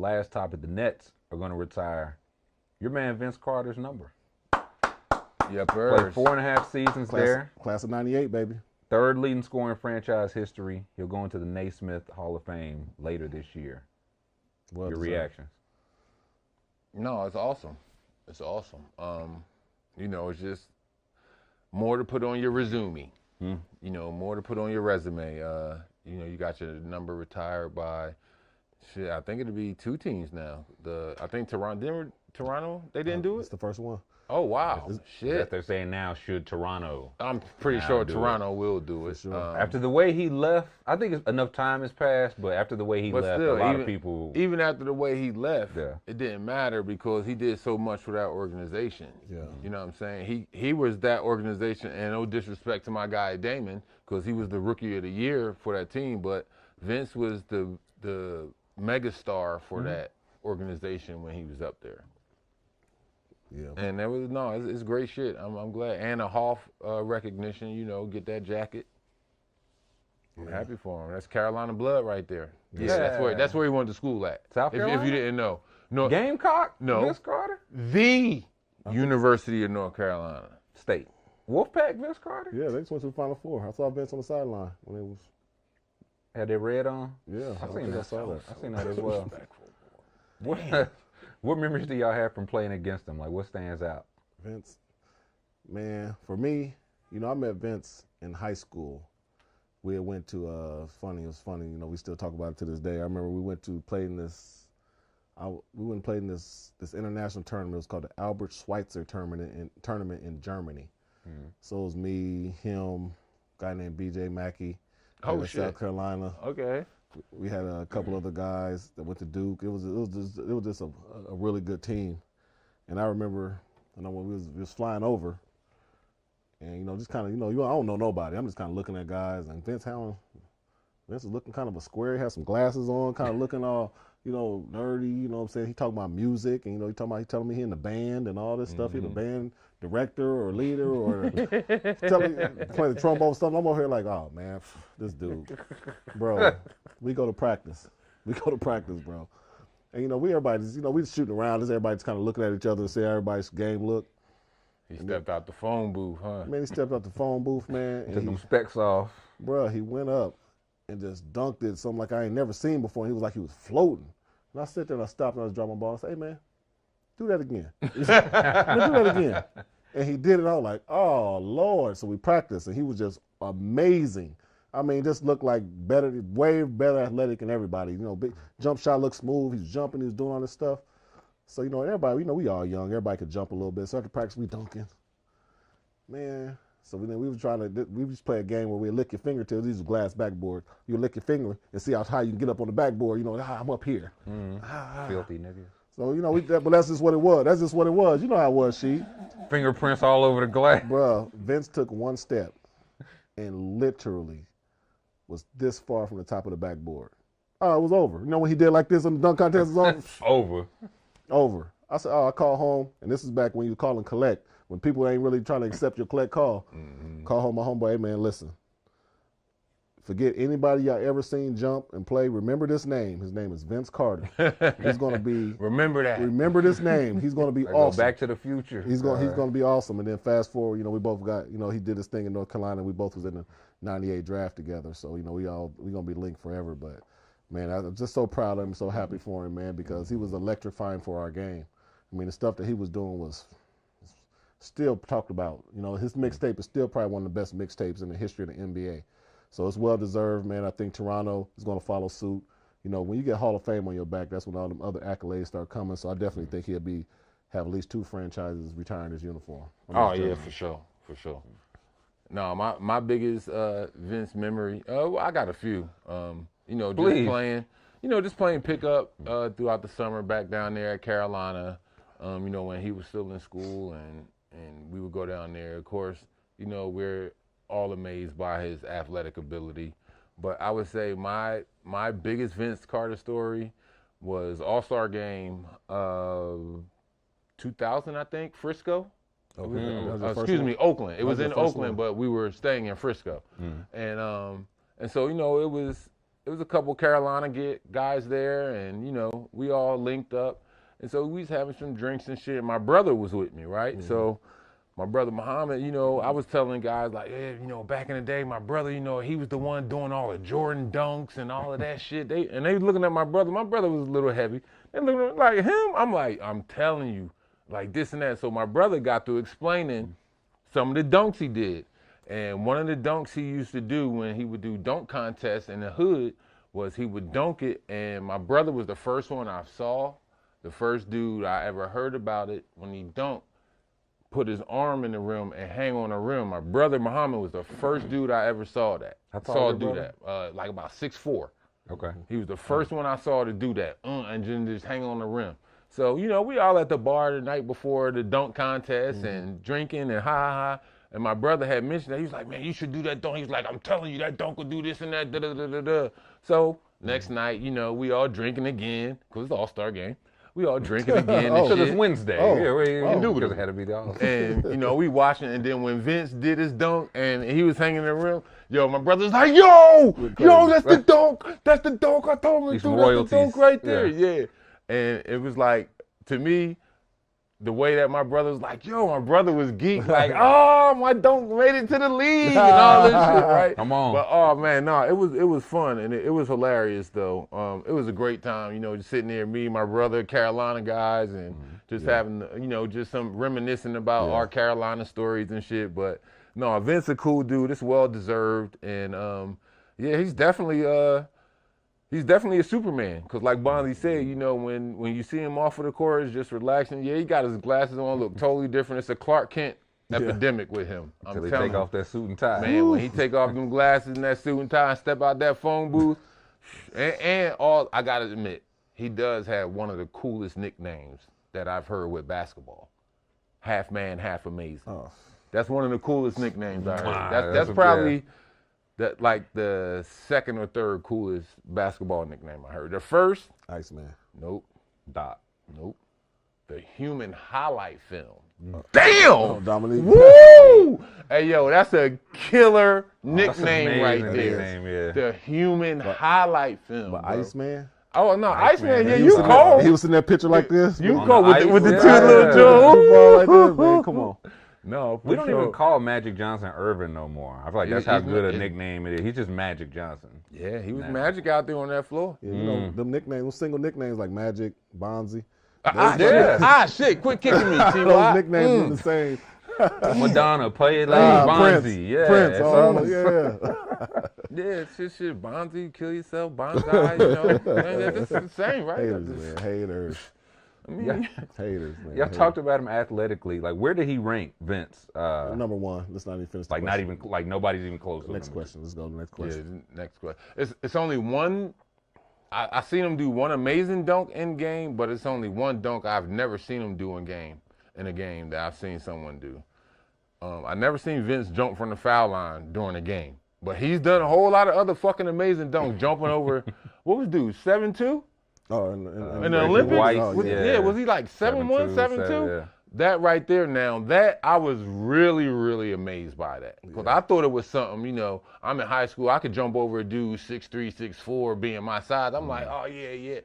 last topic, the Nets are going to retire your man Vince Carter's number. Yep, Played 4.5 seasons there. Class of 98, baby. Third leading scorer in franchise history. He'll go into the Naismith Hall of Fame later this year. Well your deserved. reactions? No, it's awesome. It's awesome. You know, it's just more to put on your resume. You know, more to put on your resume. You know, you got your number retired by, shit, I think it'll be 2 teams now. I think Toronto, they didn't do It's it? the first one. Oh, wow. Shit. That they're saying now, should Toronto? I'm pretty now sure do Toronto will do it. sure. After the way he left, I think enough time has passed, but after the way he left, still, a lot of people... Even after the way he left, Yeah. it didn't matter because he did so much for that organization. Yeah. You know what I'm saying? He was that organization, and no disrespect to my guy Damon, because he was the rookie of the year for that team, but Vince was the mega star for that organization when he was up there. Yeah. And that was, it's great shit. I'm glad. And a Hoff recognition, you know, get that jacket. I'm happy for him. That's Carolina blood right there. Yeah, that's where he went to school at. South Carolina? If you didn't know. No. Gamecock? No. Vince Carter? The University of North Carolina. State. Wolfpack Vince Carter? Yeah, they just went to the Final Four. I saw Vince on the sideline when they was. Had they red on? Yeah, I seen that. I saw that. I seen that as well. What memories do y'all have from playing against him? Like, what stands out? Vince, man, for me, you know, I met Vince in high school. We had went to, it was funny, you know, we still talk about it to this day. I remember we went to play in this, this international tournament. It was called the Albert Schweitzer tournament in Germany. So it was me, him, a guy named B.J. Mackey, South Carolina. Okay. We had a couple other guys that went to Duke. It was just a really good team. And I remember, you know, when we was flying over, and you know, just kind of, you know, I don't know nobody. I'm just kind of looking at guys, and Vince is looking kind of a square. He has some glasses on, kind of looking all, you know, nerdy. You know what I'm saying? He talking about music, and you know, he telling me he in the band and all this stuff. He the band director or leader or playing the trombone stuff. I'm over here like, oh man, this dude, bro. We go to practice. Bro. And you know, we just shooting around. Everybody's kind of looking at each other to see how everybody's game look. He stepped out the phone booth, huh? Man, he stepped out the phone booth, man. Took them specs off. Bro, he went up and just dunked it, something like I ain't never seen before. And he was like he was floating. And I sit there and I stopped and I was dropping my ball. I said, hey, man, do that again. Do that again. And he did it. I was like, oh, Lord. So we practiced, and he was just amazing. I mean, just looked like way better athletic than everybody. You know, big jump shot looked smooth. He was jumping. He was doing all this stuff. So, you know, everybody, you know, we all young. Everybody could jump a little bit. So after practice, we dunking. Man. So we just play a game where we lick your fingertips. These are glass backboards. You lick your finger and see how high you can get up on the backboard. You know, I'm up here. Filthy niggas. So, you know, but that's just what it was. You know how it was, she. Fingerprints all over the glass. Bruh, Vince took one step and literally was this far from the top of the backboard. Oh, it was over. You know when he did like this on the dunk contest? It was over. Over. I said, I call home, and this is back when you call and collect, when people ain't really trying to accept your collect call. Call home my homeboy, hey man, listen. Forget anybody y'all ever seen jump and play. Remember this name. His name is Vince Carter. He's going to be. Remember that. Remember this name. He's going to be awesome. Back to the future. He's going to be awesome. And then fast forward, you know, we both got, you know, he did his thing in North Carolina. We both was in the '98 draft together. So, you know, we going to be linked forever. But, man, I'm just so proud of him, so happy for him, man, because he was electrifying for our game. I mean, the stuff that he was doing was still talked about. You know, his mixtape is still probably one of the best mixtapes in the history of the NBA. So it's well-deserved, man. I think Toronto is going to follow suit. You know, when you get Hall of Fame on your back, that's when all them other accolades start coming. So I definitely think he'll have at least 2 franchises retiring his uniform. Oh, yeah, for sure. No, my biggest Vince memory, I got a few. You know, just playing pickup throughout the summer back down there at Carolina. You know, when he was still in school and we would go down there. Of course, you know, we're all amazed by his athletic ability. But I would say my biggest Vince Carter story was All-Star Game 2000, I think, Frisco. Oakland. It was in Oakland, but we were staying in Frisco. And so, you know, it was it was a couple Carolina guys there, and you know, we all linked up, and so we was having some drinks and shit. My brother was with me, right? Mm-hmm. So my brother Muhammad, you know, I was telling guys like, yeah, you know, back in the day, my brother, you know, he was the one doing all the Jordan dunks and all of that shit. They looking at my brother. My brother was a little heavy. They looking like him. I'm like, I'm telling you, like this and that. So my brother got to explaining some of the dunks he did. And one of the dunks he used to do when he would do dunk contests in the hood was he would dunk it. And my brother was the first one I saw, the first dude I ever heard about it when he dunked. Put his arm in the rim and hang on the rim. My brother Muhammad was the first dude I ever saw that. Like about 6'4". Okay. He was the first one I saw to do that, and just hang on the rim. So, you know, we all at the bar the night before the dunk contest and drinking and ha. And my brother had mentioned that. He was like, man, you should do that dunk. He was like, I'm telling you, that dunk will do this and that, da-da-da-da-da. So next night, you know, we all drinking again, because it's All-Star game. We all drinking again and Because shit. it's Wednesday. Because it had to be the All-Star. And, you know, we watching, and then when Vince did his dunk and he was hanging in the rim, yo, my brother's like, yo, that's the dunk. That's the dunk I told him to do. That's the dunk right there. Yeah. And it was like, to me, the way that my brother was like, yo, my brother was geek, like, oh, my dunk made it to the league and all this shit, right? Come on. But, oh, man, no, it was fun, and it was hilarious, though. It was a great time, you know, just sitting there, me, my brother, Carolina guys, and just having, you know, just some reminiscing about our Carolina stories and shit. But, no, Vince a cool dude. It's well-deserved, and, yeah, he's definitely a Superman, because like Bonzi said, you know, when you see him off of the court, he's just relaxing. Yeah, he got his glasses on, look totally different. It's a Clark Kent epidemic with him. Until he take off that suit and tie. Man, when he take off them glasses and that suit and tie and step out that phone booth, and all, I got to admit, he does have one of the coolest nicknames that I've heard with basketball. Half man, half amazing. Oh. That's one of the coolest nicknames I heard. That's probably... That like the second or third coolest basketball nickname I heard. The first, Iceman. Nope. Dot. Nope. The human highlight film. Damn! Oh, Dominique. Woo! Hey, yo, that's a killer nickname right there. Nickname, yeah. The human highlight film. But bro. Iceman? Oh, no, Iceman, yeah, He you was cold. He was in that picture like this? You cold with the two yeah. little Two ball like jewels. this, man. Come on. No, We don't even call Magic Johnson Irvin no more. I feel like that's how He's- good a nickname it is. He's just Magic Johnson. Yeah, he was magic out there on that floor. Yeah, you know, them nicknames, those single nicknames like Magic, Bonzi. Shit, quit kicking me, T.Y. Those nicknames are the same. Madonna, play it like Bonzi. Prince. Yeah, Prince. it's Oh, all- yeah. Yeah, shit, Bonzi, kill yourself, Bonzi, you know. Man, this is the same, right? Haters, man. Haters. I mean, Yeah. Haters, man. Y'all Haters. talked about him athletically. Like, where did he rank, Vince? Number one. Let's not even finish the Like, not question. even like nobody's even close. to Next him. question. Let's go to the next question. yeah, next question. It's only one. I seen him do one amazing dunk in game, but it's only one dunk I've never seen him do in a game that I've seen someone do. I never seen Vince jump from the foul line during a game, but he's done a whole lot of other fucking amazing dunks, jumping over. What was dude 7'2"? Oh, In and the Olympics? White, Was he like 7'1", 7'2"? yeah. That right there now, that I was really, really amazed by that. Because I thought it was something, you know, I'm in high school, I could jump over a dude 6'3", 6'4", being my size. I'm like, oh, yeah.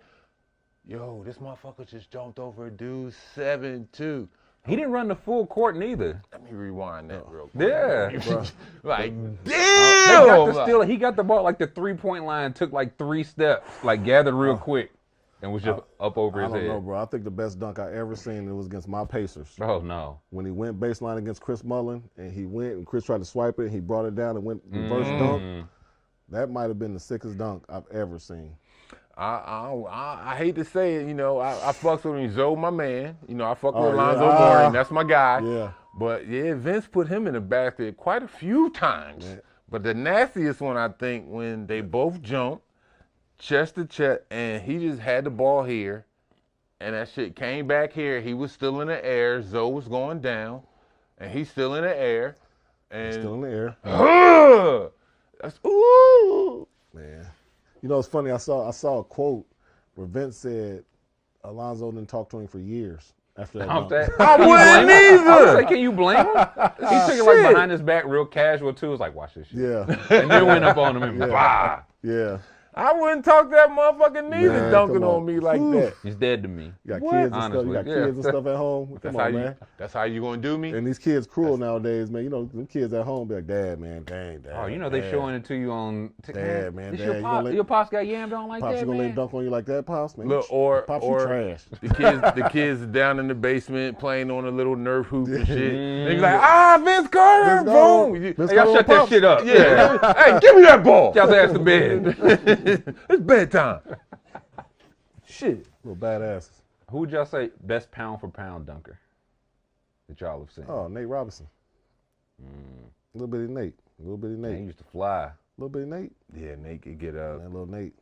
Yo, this motherfucker just jumped over a dude 7'2". He didn't run the full court neither. Let me rewind that real quick. Yeah. Like, They damn! got the steal. He got the ball like the 3-point line, took like 3 steps, like gathered real quick, and was just up over I his don't head. know, bro. I think the best dunk I ever seen it was against my Pacers. Oh no. When he went baseline against Chris Mullin, and he went, and Chris tried to swipe it, he brought it down and went reverse dunk. That might have been the sickest dunk I've ever seen. I hate to say it, you know, I fucks with him. Zoe, my man. You know, I fuck with Oh, Alonzo yeah. Mourning. That's my guy. Yeah. But, yeah, Vince put him in the basket quite a few times. Yeah. But the nastiest one, I think, when they both jumped, chest to chest, and he just had the ball here, and that shit came back here. He was still in the air. Zoe was going down, and he's still in the air. And Still in the air. That's, ooh. Man. You know, it's funny. I saw a quote where Vince said Alonzo didn't talk to him for years after that. dunk. I wouldn't either. Can you blame him? He took it like behind his back, real casual too. It was like, watch this shit. Yeah. And then went up on him and blah. Yeah. I wouldn't talk to that motherfucker neither Man, dunking come on on. me like Ooh. that. He's dead to me. You got What? kids and stuff. Honestly, You got yeah. kids and stuff at home. That's Come on, man. That's how you gonna do me? And these kids cruel nowadays, man. You know, them kids at home be like, Dad, man, dang, Dad. Oh, you know they Dad. showing it to you on. Dad, man, This Dad, your you pop. gonna let- Your pops got yammed on like Pops, that, you gonna let him man. dunk on you like that, Pops? Man, Look, Pops, you trash. the kids down in the basement playing on a little Nerf hoop and shit. They be like, Vince Carter, Vince Carter. boom. Vince Hey, y'all Carter shut that Pops. shit up. Yeah, hey, give me that ball. Y'all ass to bed. It's bedtime. Shit. Little badasses. Who would y'all say best pound for pound dunker that y'all have seen? Oh, Nate Robinson. Little bitty Nate. Little bitty Man, he Nate. used to fly. Little bitty Nate. Yeah, Nate could get up. Man, little Nate.